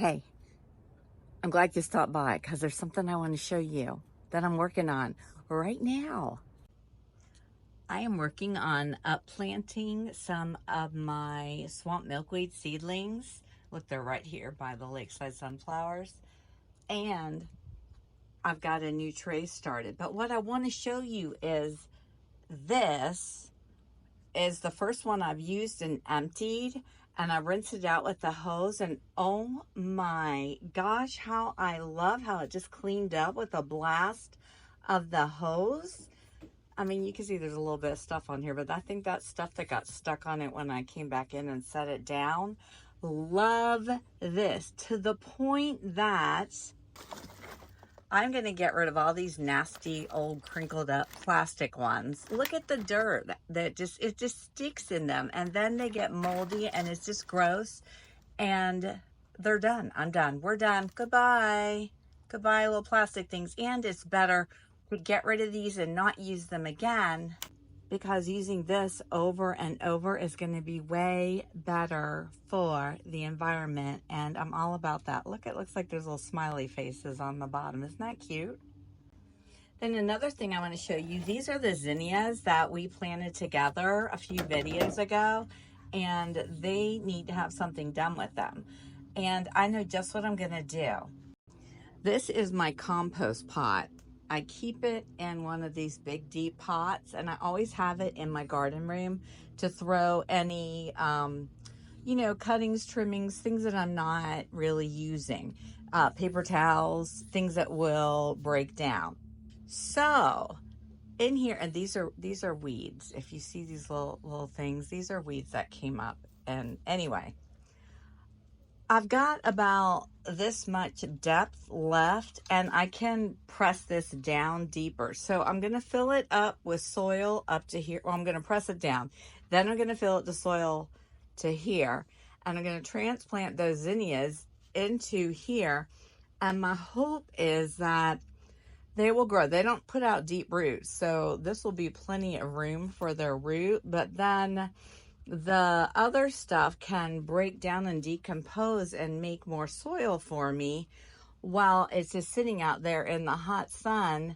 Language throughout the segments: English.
Hey, I'm glad you stopped by because there's something I want to show you that I'm working on right now. I am working on upplanting some of my swamp milkweed seedlings. Look, they're right here by the lakeside sunflowers. And I've got a new tray started. But what I want to show you is this is the first one I've used and emptied, and I rinsed it out with the hose, and oh my gosh, how I love how it just cleaned up with a blast of the hose. I mean, you can see there's a little bit of stuff on here, but I think that's stuff that got stuck on it when I came back in and set it down. Love this to the point that I'm going to get rid of all these nasty old crinkled up plastic ones. Look at the dirt that it just sticks in them, and then they get moldy and it's just gross, and they're done. I'm done. We're done. Goodbye. Goodbye, little plastic things. And it's better to get rid of these and not use them again, because using this over and over is going to be way better for the environment, and I'm all about that. Look, it looks like there's little smiley faces on the bottom. Isn't that cute? Then another thing I want to show you, these are the zinnias that we planted together a few videos ago, and they need to have something done with them. And I know just what I'm going to do. This is my compost pot. I keep it in one of these big deep pots, and I always have it in my garden room to throw any, you know, cuttings, trimmings, things that I'm not really using, paper towels, things that will break down. So in here, and these are weeds. If you see these little things, these are weeds that came up. And anyway, I've got about this much depth left, and I can press this down deeper. So I'm going to fill it up with soil up to here. Well, I'm going to press it down. Then I'm going to fill it with soil to here. And I'm going to transplant those zinnias into here. And my hope is that they will grow. They don't put out deep roots, so this will be plenty of room for their root. But then the other stuff can break down and decompose and make more soil for me while it's just sitting out there in the hot sun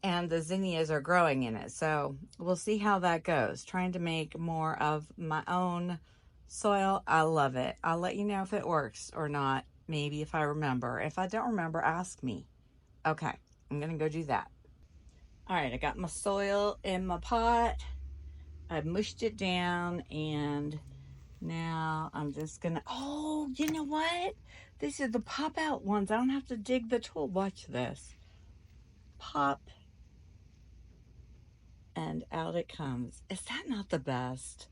and the zinnias are growing in it. So we'll see how that goes. Trying to make more of my own soil. I love it. I'll let you know if it works or not. Maybe if I remember. If I don't remember, ask me. Okay, I'm gonna go do that. All right, I got my soil in my pot. I mushed it down, and now I'm just gonna, oh, you know what? These are the pop out ones. I don't have to dig the tool. Watch this. Pop. And out it comes. Is that not the best?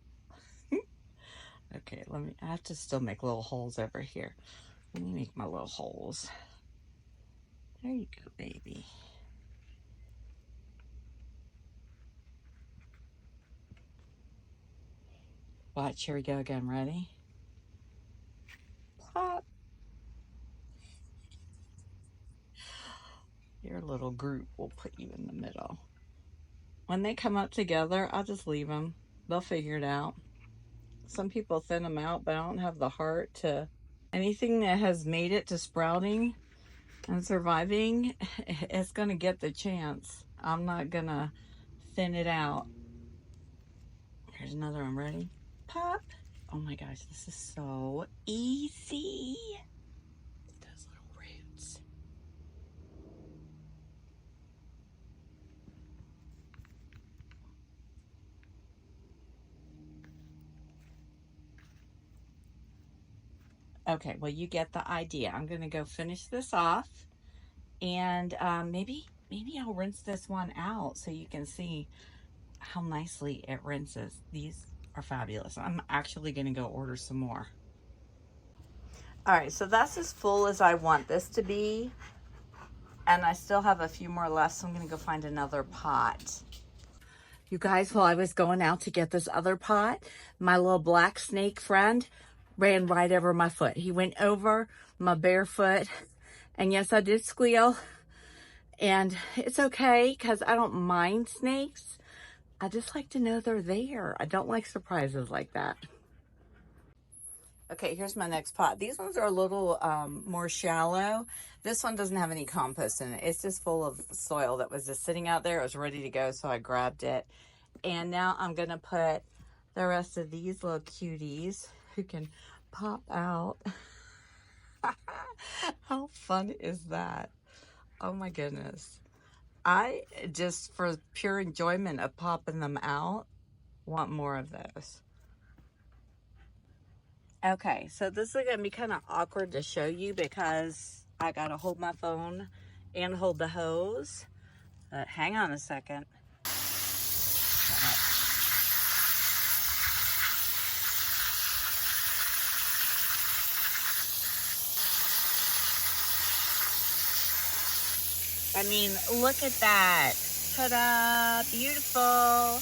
Okay, I have to still make little holes over here. Let me make my little holes. There you go, baby. Watch, here we go again. Ready? Pop. Your little group will put you in the middle. When they come up together, I'll just leave them. They'll figure it out. Some people thin them out, but I don't have the heart to. Anything that has made it to sprouting and surviving, it's going to get the chance. I'm not going to thin it out. Here's another one. Ready? Pop. Oh my gosh, this is so easy. Those little roots. Okay, well, you get the idea. I'm going to go finish this off, and maybe I'll rinse this one out so you can see how nicely it rinses. These are fabulous. I'm actually going to go order some more. All right, so that's as full as I want this to be, and I still have a few more left, so I'm going to go find another pot. You guys, while I was going out to get this other pot, my little black snake friend ran right over my foot. He went over my bare foot, and yes, I did squeal, and it's okay because I don't mind snakes. I just like to know they're there. I don't like surprises like that. Okay, here's my next pot. These ones are a little more shallow. This one doesn't have any compost in it. It's just full of soil that was just sitting out there. It was ready to go, so I grabbed it. And now I'm gonna put the rest of these little cuties who can pop out. How fun is that? Oh my goodness. I just, for pure enjoyment of popping them out, want more of those. Okay, so this is gonna be kind of awkward to show you because I gotta hold my phone and hold the hose. But hang on a second. I mean, look at that. Ta-da, beautiful.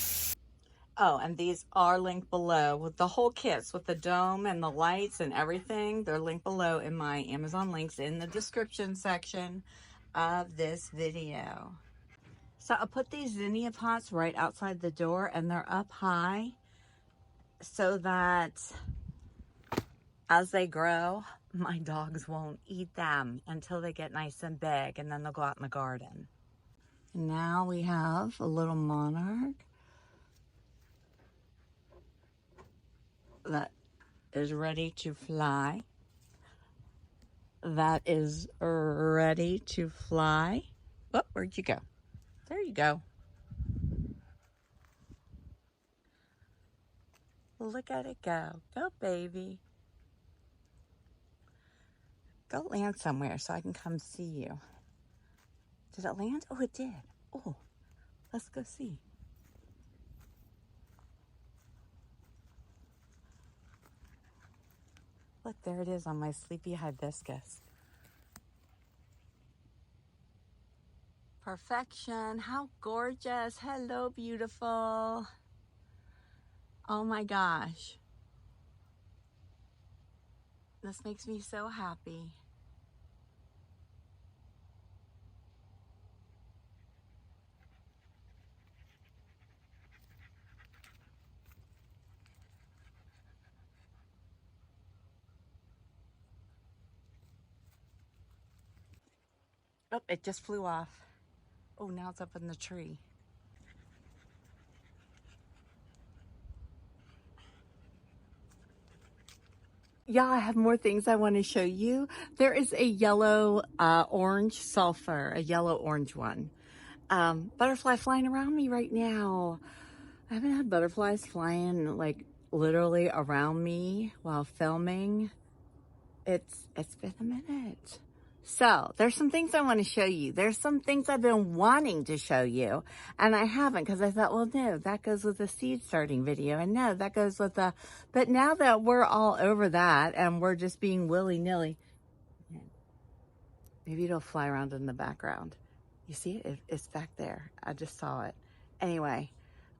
Oh, and these are linked below with the whole kits with the dome and the lights and everything. They're linked below in my Amazon links in the description section of this video. So I put these zinnia pots right outside the door, and they're up high so that as they grow, my dogs won't eat them until they get nice and big, and then they'll go out in the garden. And now we have a little monarch that is ready to fly. That is ready to fly. Oh, where'd you go? There you go. Look at it go. Go, baby. Go land somewhere so I can come see you. Did it land? Oh, it did. Oh, let's go see. Look, there it is on my sleepy hibiscus. Perfection. How gorgeous. Hello, beautiful. Oh my gosh. This makes me so happy. Oh, it just flew off. Oh, now it's up in the tree. Yeah, I have more things I want to show you. There is a yellow orange sulfur, a yellow orange one. Butterfly flying around me right now. I haven't had butterflies flying like literally around me while filming. It's been a minute. So there's some things I want to show you. There's some things I've been wanting to show you, and I haven't because I thought, well, no, that goes with the seed starting video, and no, that goes with the, but now that we're all over that and we're just being willy-nilly, maybe it'll fly around in the background. You see it? It's back there. I just saw it. Anyway,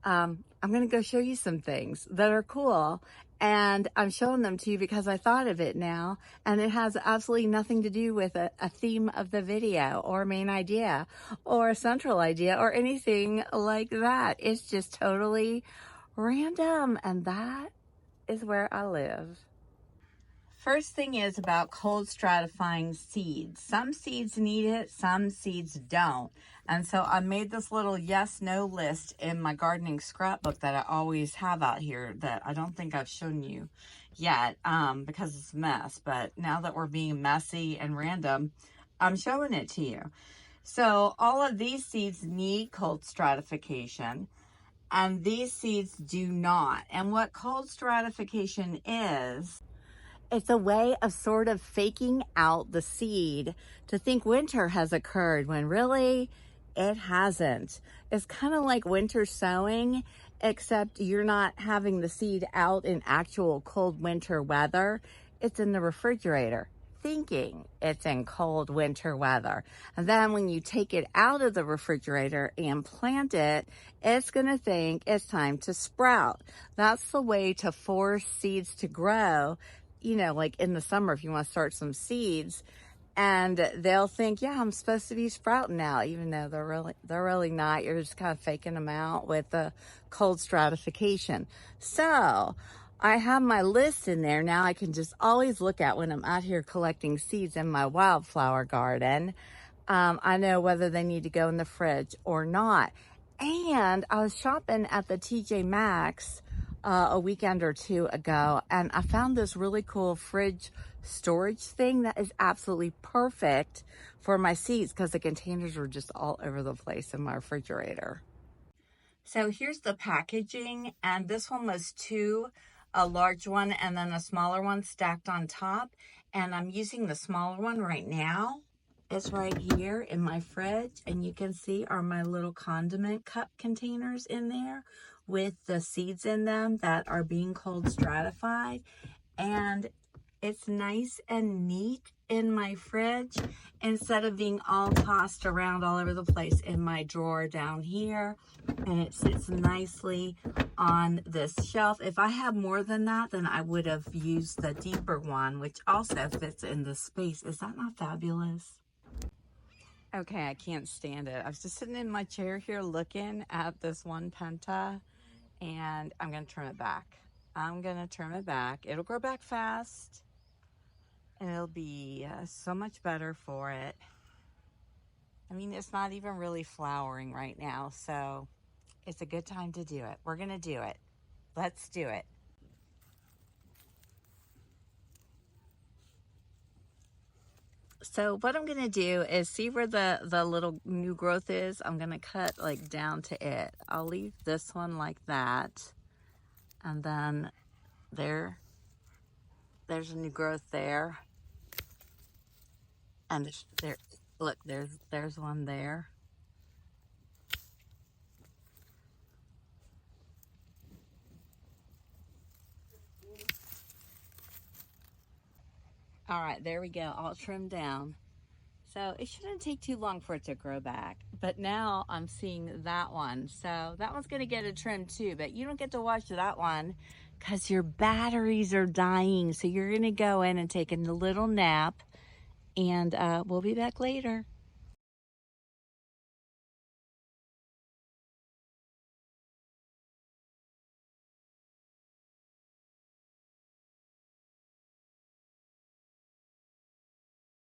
I'm going to go show you some things that are cool, and I'm showing them to you because I thought of it now, and it has absolutely nothing to do with a theme of the video or main idea or a central idea or anything like that. It's just totally random, and that is where I live. First thing is about cold stratifying seeds. Some seeds need it, some seeds don't. And so I made this little yes-no list in my gardening scrapbook that I always have out here that I don't think I've shown you yet because it's a mess. But now that we're being messy and random, I'm showing it to you. So all of these seeds need cold stratification, and these seeds do not. And what cold stratification is, it's a way of sort of faking out the seed to think winter has occurred when really it hasn't. It's kind of like winter sowing, except you're not having the seed out in actual cold winter weather. It's in the refrigerator, thinking it's in cold winter weather. And then when you take it out of the refrigerator and plant it, it's gonna think it's time to sprout. That's the way to force seeds to grow. You know, like in the summer, if you want to start some seeds, and they'll think, yeah, I'm supposed to be sprouting now, even though they're really not. You're just kind of faking them out with the cold stratification. So I have my list in there. Now I can just always look at when I'm out here collecting seeds in my wildflower garden. I know whether they need to go in the fridge or not. And I was shopping at the TJ Maxx a weekend or two ago, and I found this really cool fridge storage thing that is absolutely perfect for my seeds because the containers were just all over the place in my refrigerator. So here's the packaging, and this one was two, a large one and then a smaller one stacked on top. And I'm using the smaller one right now. It's right here in my fridge, and you can see are my little condiment cup containers in there with the seeds in them that are being cold stratified. And it's nice and neat in my fridge instead of being all tossed around all over the place in my drawer down here. And it sits nicely on this shelf. If I had more than that, then I would have used the deeper one, which also fits in this space. Is that not fabulous? Okay, I can't stand it. I was just sitting in my chair here looking at this one penta, and I'm going to trim it back. I'm going to trim it back. It'll grow back fast, and it'll be so much better for it. I mean, it's not even really flowering right now, so it's a good time to do it. We're going to do it. Let's do it. So what I'm going to do is see where the little new growth is. I'm going to cut like down to it. I'll leave this one like that. And then there's a new growth there. And there, look, there's one there. All right, there we go, all trimmed down. So it shouldn't take too long for it to grow back. But now I'm seeing that one. So that one's gonna get a trim too, but you don't get to watch that one because your batteries are dying. So you're gonna go in and take a little nap, and we'll be back later.